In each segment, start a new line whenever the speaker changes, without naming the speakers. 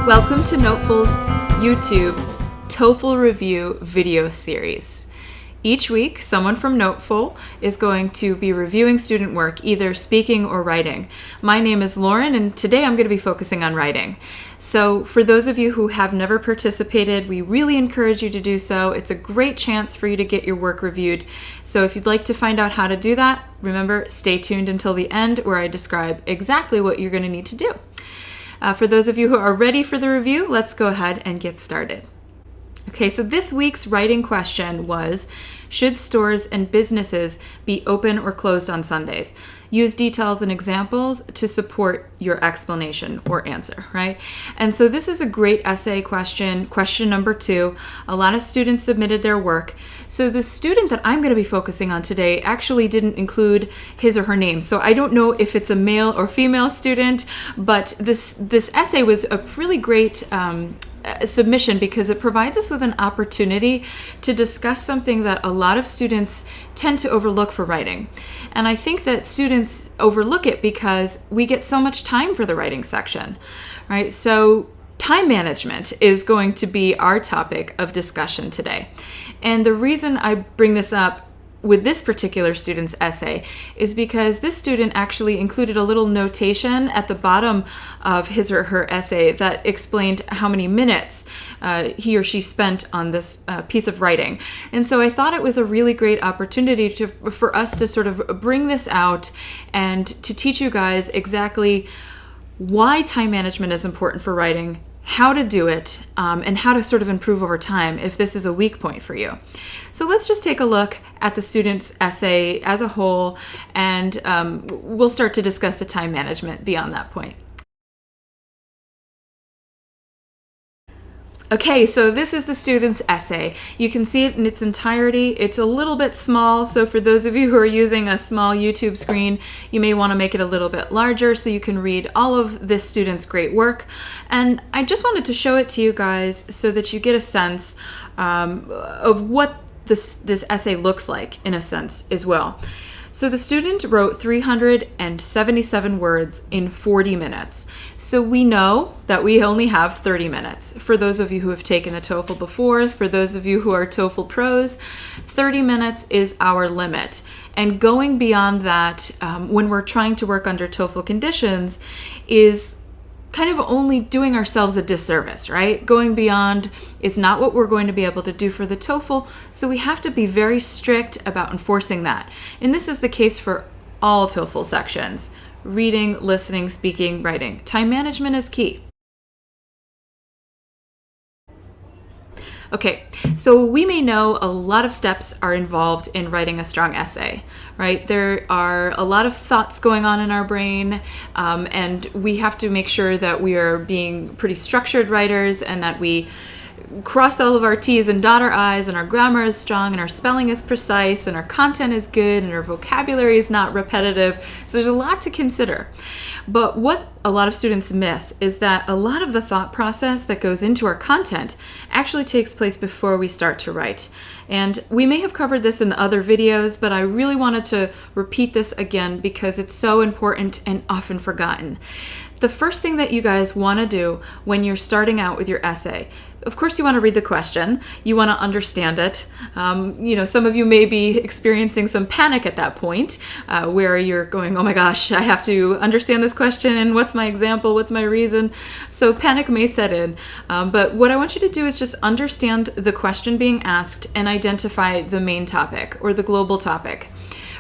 Welcome to NoteFull's YouTube TOEFL Review video series. Each week, someone from NoteFull is going to be reviewing student work, either speaking or writing. My name is Lauren, and today I'm going to be focusing on writing. So for those of you who have never participated, we really encourage you to do so. It's a great chance for you to get your work reviewed. So if you'd like to find out how to do that, remember, stay tuned until the end where I describe exactly what you're going to need to do. For those of you who are ready for the review, let's go ahead and get started. Okay, so this week's writing question was, should stores and businesses be open or closed on Sundays? Use details and examples to support your explanation or answer, right? And so this is a great essay question number 2. A lot of students submitted their work. So the student that I'm going to be focusing on today actually didn't include his or her name. So I don't know if it's a male or female student, but this essay was a really great submission because it provides us with an opportunity to discuss something that a lot of students tend to overlook for writing. And I think that students overlook it because we get so much time for the writing section, right? So time management is going to be our topic of discussion today. And the reason I bring this up with this particular student's essay is because this student actually included a little notation at the bottom of his or her essay that explained how many minutes he or she spent on this piece of writing. And so I thought it was a really great opportunity for us to sort of bring this out and to teach you guys exactly why time management is important for writing, how to do it, and how to sort of improve over time if this is a weak point for you. So let's just take a look at the student's essay as a whole, and we'll start to discuss the time management beyond that point. Okay, so this is the student's essay. You can see it in its entirety. It's a little bit small, so for those of you who are using a small YouTube screen, you may want to make it a little bit larger so you can read all of this student's great work. And I just wanted to show it to you guys so that you get a sense of what this essay looks like, in a sense, as well. So the student wrote 377 words in 40 minutes. So we know that we only have 30 minutes. For those of you who have taken the TOEFL before, for those of you who are TOEFL pros, 30 minutes is our limit. And going beyond that, when we're trying to work under TOEFL conditions, is kind of only doing ourselves a disservice, right? Going beyond is not what we're going to be able to do for the TOEFL, so we have to be very strict about enforcing that. And this is the case for all TOEFL sections: reading, listening, speaking, writing. Time management is key. Okay, so we may know a lot of steps are involved in writing a strong essay, right? There are a lot of thoughts going on in our brain, and we have to make sure that we are being pretty structured writers and that we cross all of our T's and dot our I's, and our grammar is strong, and our spelling is precise, and our content is good, and our vocabulary is not repetitive. So there's a lot to consider. But what a lot of students miss is that a lot of the thought process that goes into our content actually takes place before we start to write. And we may have covered this in other videos, but I really wanted to repeat this again because it's so important and often forgotten. The first thing that you guys want to do when you're starting out with your essay, of course, you want to read the question. You want to understand it. Some of you may be experiencing some panic at that point where you're going, oh my gosh, I have to understand this question, and what's my example? What's my reason? So panic may set in. But what I want you to do is just understand the question being asked and identify the main topic or the global topic.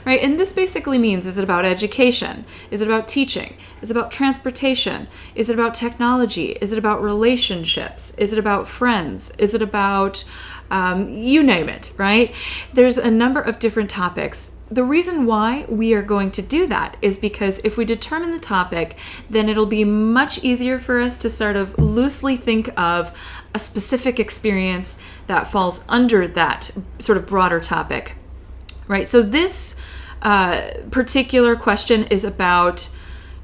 Right? And this basically means, is it about education? Is it about teaching? Is it about transportation? Is it about technology? Is it about relationships? Is it about friends? Is it about, you name it, right? There's a number of different topics. The reason why we are going to do that is because if we determine the topic, then it'll be much easier for us to sort of loosely think of a specific experience that falls under that sort of broader topic, right? So this particular question is about,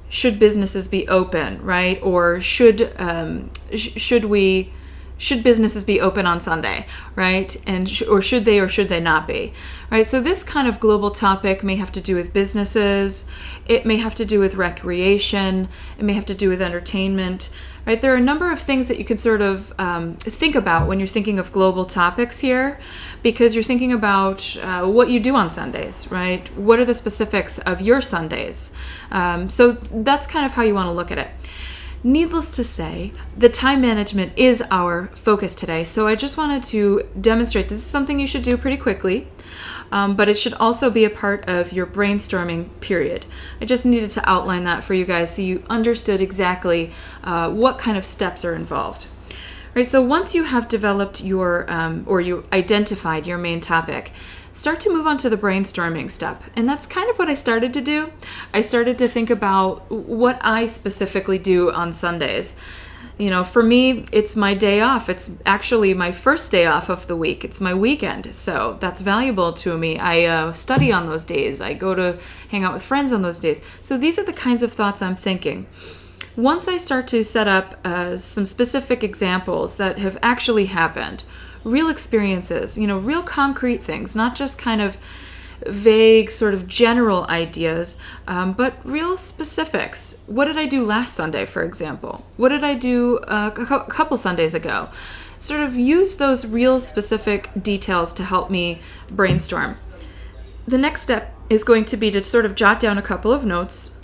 should businesses be open, right? Or should we should businesses be open on Sunday, right? And or should they not be, right? So this kind of global topic may have to do with businesses. It may have to do with recreation. It may have to do with entertainment, right? There are a number of things that you can sort of think about when you're thinking of global topics here, because you're thinking about what you do on Sundays, right? What are the specifics of your Sundays? So that's kind of how you want to look at it. Needless to say, the time management is our focus today. So I just wanted to demonstrate this is something you should do pretty quickly, but it should also be a part of your brainstorming period. I just needed to outline that for you guys so you understood exactly what kind of steps are involved. Right, so once you have developed your, or you identified your main topic, start to move on to the brainstorming step. And that's kind of what I started to do. I started to think about what I specifically do on Sundays. You know, for me, it's my day off. It's actually my first day off of the week. It's my weekend. So that's valuable to me. I study on those days. I go to hang out with friends on those days. So these are the kinds of thoughts I'm thinking. Once I start to set up some specific examples that have actually happened, real experiences, you know, real concrete things, not just kind of vague sort of general ideas, but real specifics. What did I do last Sunday, for example? What did I do a couple Sundays ago? Sort of use those real specific details to help me brainstorm. The next step is going to be to sort of jot down a couple of notes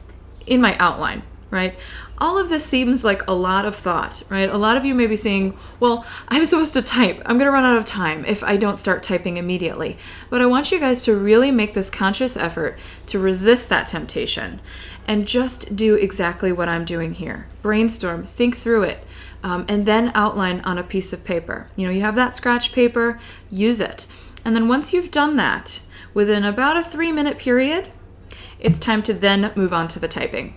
in my outline, right? All of this seems like a lot of thought, right? A lot of you may be saying, well, I'm supposed to type. I'm going to run out of time if I don't start typing immediately. But I want you guys to really make this conscious effort to resist that temptation and just do exactly what I'm doing here. Brainstorm, think through it, and then outline on a piece of paper. You know, you have that scratch paper, use it. And then once you've done that, within about a 3-minute period, it's time to then move on to the typing.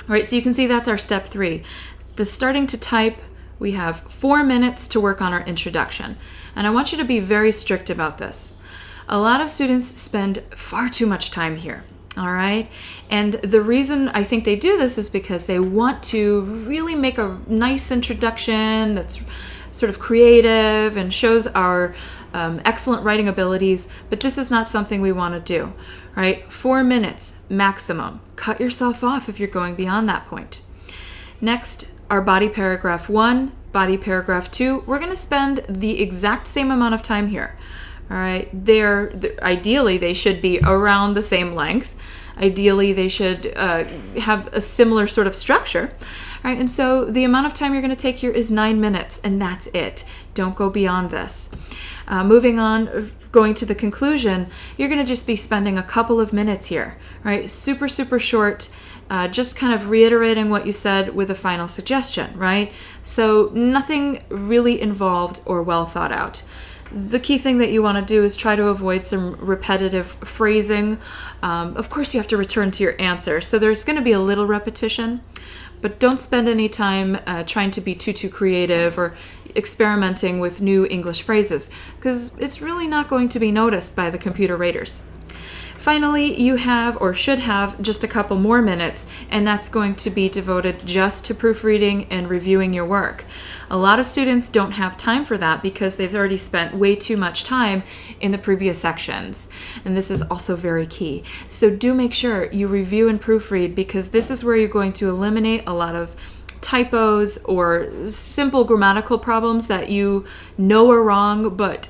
All right, so you can see that's our step 3. The starting to type, we have 4 minutes to work on our introduction. And I want you to be very strict about this. A lot of students spend far too much time here, all right? And the reason I think they do this is because they want to really make a nice introduction that's sort of creative and shows our excellent writing abilities, but this is not something we want to do, right? 4 minutes maximum. Cut yourself off if you're going beyond that point. Next, our body paragraph 1, body paragraph 2. We're going to spend the exact same amount of time here, all right? Ideally, they should be around the same length. Ideally, they should have a similar sort of structure. Right, and so the amount of time you're going to take here is 9 minutes, and that's it. Don't go beyond this. Moving on, going to the conclusion, you're going to just be spending a couple of minutes here, right? Super, super short, just kind of reiterating what you said with a final suggestion, right? So nothing really involved or well thought out. The key thing that you want to do is try to avoid some repetitive phrasing. Of course, you have to return to your answer, so there's going to be a little repetition. But don't spend any time trying to be too creative or experimenting with new English phrases, because it's really not going to be noticed by the computer raters. Finally, you have or should have just a couple more minutes, and that's going to be devoted just to proofreading and reviewing your work. A lot of students don't have time for that because they've already spent way too much time in the previous sections, and this is also very key. So do make sure you review and proofread, because this is where you're going to eliminate a lot of typos or simple grammatical problems that you know are wrong but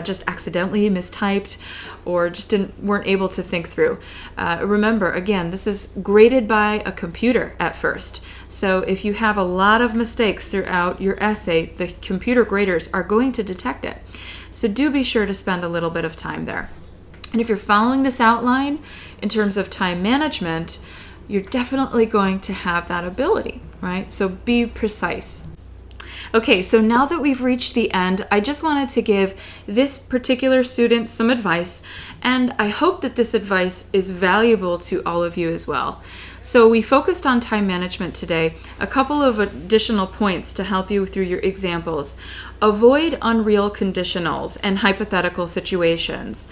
just accidentally mistyped or just weren't able to think through. Remember, again, this is graded by a computer at first. So if you have a lot of mistakes throughout your essay, the computer graders are going to detect it. So do be sure to spend a little bit of time there. And if you're following this outline in terms of time management, you're definitely going to have that ability, right? So be precise. Okay, so now that we've reached the end, I just wanted to give this particular student some advice, and I hope that this advice is valuable to all of you as well. So we focused on time management today. A couple of additional points to help you through your examples. Avoid unreal conditionals and hypothetical situations.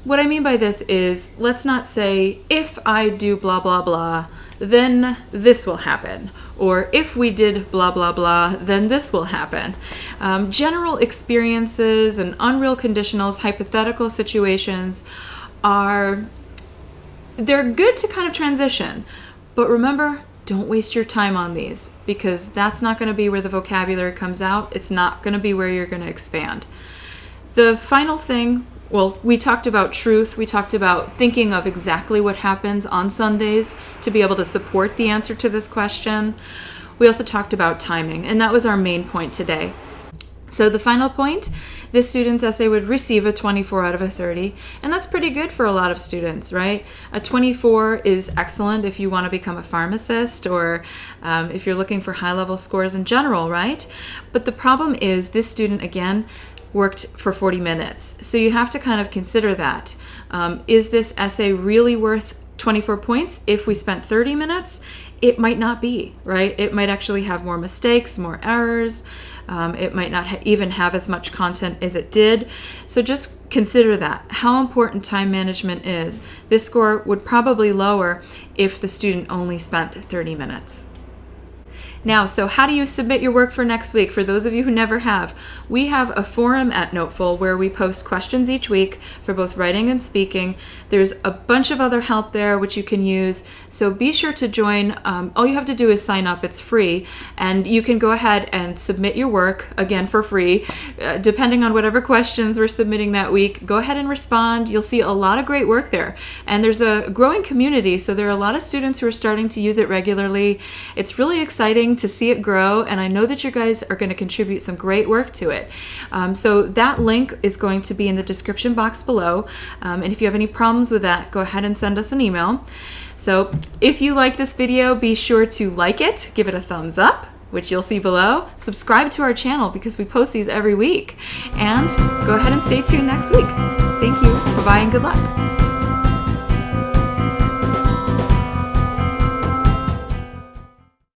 What I mean by this is, let's not say, if I do blah, blah, blah, then this will happen. Or if we did blah, blah, blah, then this will happen. General experiences and unreal conditionals, hypothetical situations they're good to kind of transition. But remember, don't waste your time on these, because that's not going to be where the vocabulary comes out. It's not going to be where you're going to expand. The final thing, well, we talked about truth. We talked about thinking of exactly what happens on Sundays to be able to support the answer to this question. We also talked about timing, and that was our main point today. So the final point, this student's essay would receive a 24 out of a 30, and that's pretty good for a lot of students, right? A 24 is excellent if you want to become a pharmacist, or if you're looking for high-level scores in general, right? But the problem is this student, again, worked for 40 minutes. So you have to kind of consider that. Is this essay really worth 24 points if we spent 30 minutes? It might not be, right? It might actually have more mistakes, more errors. It might not even have as much content as it did. So just consider that, how important time management is. This score would probably lower if the student only spent 30 minutes. Now, so how do you submit your work for next week? For those of you who never have, we have a forum at NoteFull where we post questions each week for both writing and speaking. There's a bunch of other help there which you can use, so be sure to join. All you have to do is sign up. It's free, and you can go ahead and submit your work, again, for free. Depending on whatever questions we're submitting that week, go ahead and respond. You'll see a lot of great work there, and there's a growing community, so there are a lot of students who are starting to use it regularly. It's really exciting to see it grow, and I know that you guys are going to contribute some great work to it. So that link is going to be in the description box below, and if you have any problems with that, go ahead and send us an email. So if you like this video, be sure to like it, give it a thumbs up, which you'll see below. Subscribe to our channel because we post these every week, and go ahead and stay tuned next week. Thank you, bye-bye, and good luck.